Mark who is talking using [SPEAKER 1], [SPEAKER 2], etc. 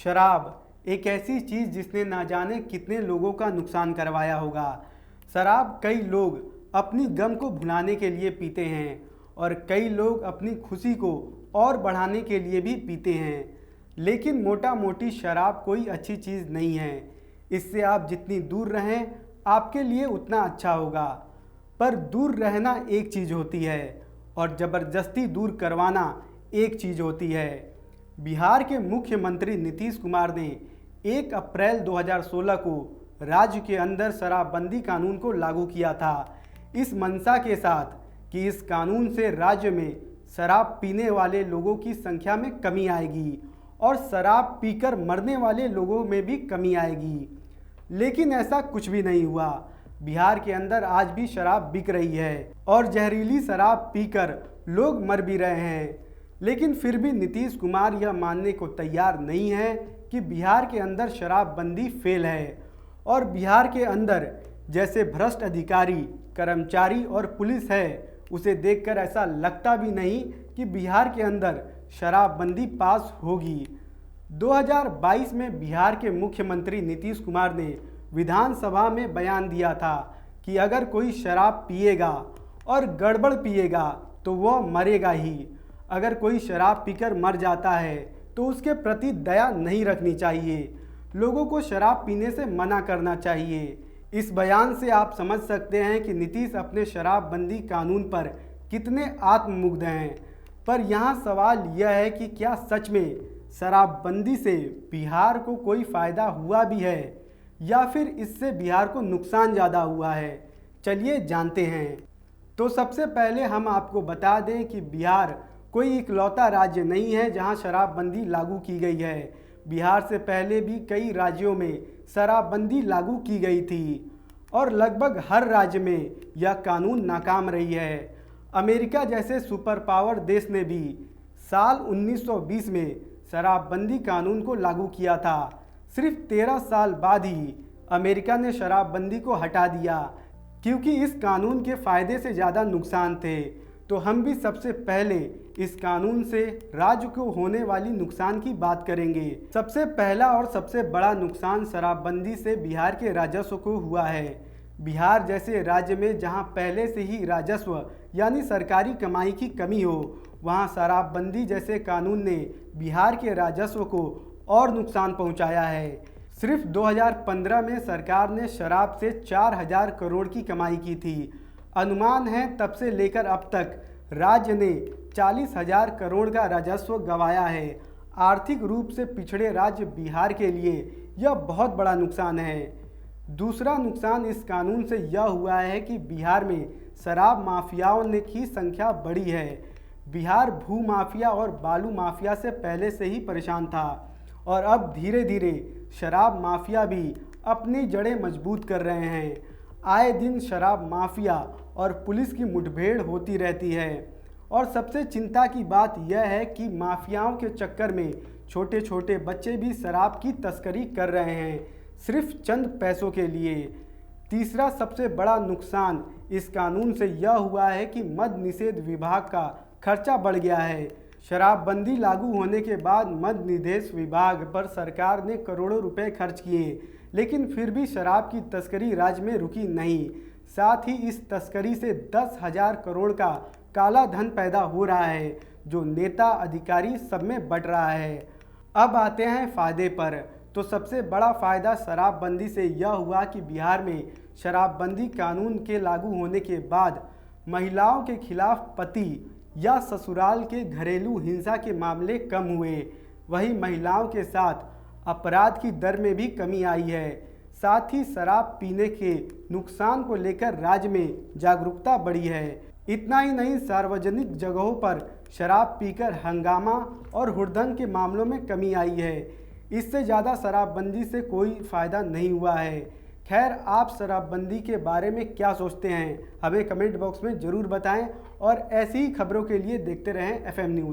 [SPEAKER 1] शराब एक ऐसी चीज़ जिसने ना जाने कितने लोगों का नुकसान करवाया होगा। शराब कई लोग अपनी गम को भुलाने के लिए पीते हैं और कई लोग अपनी खुशी को और बढ़ाने के लिए भी पीते हैं। लेकिन मोटा मोटी शराब कोई अच्छी चीज़ नहीं है। इससे आप जितनी दूर रहें आपके लिए उतना अच्छा होगा। पर दूर रहना एक चीज़ होती है और ज़बरदस्ती दूर करवाना एक चीज़ होती है। बिहार के मुख्यमंत्री नीतीश कुमार ने 1 अप्रैल 2016 को राज्य के अंदर शराबबंदी कानून को लागू किया था, इस मंशा के साथ कि इस कानून से राज्य में शराब पीने वाले लोगों की संख्या में कमी आएगी और शराब पीकर मरने वाले लोगों में भी कमी आएगी। लेकिन ऐसा कुछ भी नहीं हुआ। बिहार के अंदर आज भी शराब बिक रही है और जहरीली शराब पीकर लोग मर भी रहे हैं। लेकिन फिर भी नीतीश कुमार यह मानने को तैयार नहीं है कि बिहार के अंदर शराबबंदी फेल है और बिहार के अंदर जैसे भ्रष्ट अधिकारी, कर्मचारी और पुलिस है, उसे देखकर ऐसा लगता भी नहीं कि बिहार के अंदर शराबबंदी पास होगी। 2022 में बिहार के मुख्यमंत्री नीतीश कुमार ने विधानसभा में बयान दिया था कि अगर कोई शराब पिएगा और गड़बड़ पिएगा तो वह मरेगा ही। अगर कोई शराब पीकर मर जाता है तो उसके प्रति दया नहीं रखनी चाहिए। लोगों को शराब पीने से मना करना चाहिए। इस बयान से आप समझ सकते हैं कि नीतीश अपने शराबबंदी कानून पर कितने आत्ममुग्ध हैं। पर यहाँ सवाल यह है कि क्या सच में शराबबंदी से बिहार को कोई फ़ायदा हुआ भी है या फिर इससे बिहार को नुकसान ज़्यादा हुआ है? चलिए जानते हैं। तो सबसे पहले हम आपको बता दें कि बिहार कोई इकलौता राज्य नहीं है जहां शराबबंदी लागू की गई है। बिहार से पहले भी कई राज्यों में शराबबंदी लागू की गई थी और लगभग हर राज्य में यह कानून नाकाम रही है। अमेरिका जैसे सुपर पावर देश ने भी साल 1920 में शराबबंदी कानून को लागू किया था। सिर्फ 13 साल बाद ही अमेरिका ने शराबबंदी को हटा दिया क्योंकि इस कानून के फ़ायदे से ज़्यादा नुकसान थे। तो हम भी सबसे पहले इस कानून से राज्य को होने वाली नुकसान की बात करेंगे। सबसे पहला और सबसे बड़ा नुकसान शराबबंदी से बिहार के राजस्व को हुआ है। बिहार जैसे राज्य में जहां पहले से ही राजस्व यानी सरकारी कमाई की कमी हो, वहां शराबबंदी जैसे कानून ने बिहार के राजस्व को और नुकसान पहुंचाया है। सिर्फ 2015 में सरकार ने शराब से 4000 करोड़ की कमाई की थी। अनुमान है तब से लेकर अब तक राज्य ने 40,000 करोड़ का राजस्व गंवाया है। आर्थिक रूप से पिछड़े राज्य बिहार के लिए यह बहुत बड़ा नुकसान है। दूसरा नुकसान इस कानून से यह हुआ है कि बिहार में शराब माफियाओं की संख्या बढ़ी है। बिहार भू माफिया और बालू माफिया से पहले से ही परेशान था और अब धीरे धीरे शराब माफिया भी अपनी जड़ें मजबूत कर रहे हैं। आए दिन शराब माफिया और पुलिस की मुठभेड़ होती रहती है और सबसे चिंता की बात यह है कि माफियाओं के चक्कर में छोटे छोटे बच्चे भी शराब की तस्करी कर रहे हैं, सिर्फ चंद पैसों के लिए। तीसरा सबसे बड़ा नुकसान इस कानून से यह हुआ है कि मद्य निषेध विभाग का खर्चा बढ़ गया है। शराबबंदी लागू होने के बाद मद्य निषेध विभाग पर सरकार ने करोड़ों रुपए खर्च किए, लेकिन फिर भी शराब की तस्करी राज्य में रुकी नहीं। साथ ही इस तस्करी से 10,000 करोड़ का काला धन पैदा हो रहा है जो नेता अधिकारी सब में बंट रहा है। अब आते हैं फ़ायदे पर। तो सबसे बड़ा फ़ायदा शराबबंदी से यह हुआ कि बिहार में शराबबंदी कानून के लागू होने के बाद महिलाओं के खिलाफ पति या ससुराल के घरेलू हिंसा के मामले कम हुए। वहीं महिलाओं के साथ अपराध की दर में भी कमी आई है। साथ ही शराब पीने के नुकसान को लेकर राज्य में जागरूकता बढ़ी है। इतना ही नहीं, सार्वजनिक जगहों पर शराब पीकर हंगामा और हुड़दंग के मामलों में कमी आई है। इससे ज़्यादा शराबबंदी से कोई फ़ायदा नहीं हुआ है। खैर, आप शराबबंदी के बारे में क्या सोचते हैं, हमें कमेंट बॉक्स में ज़रूर बताएं और ऐसी ही खबरों के लिए देखते रहें FM न्यूज़।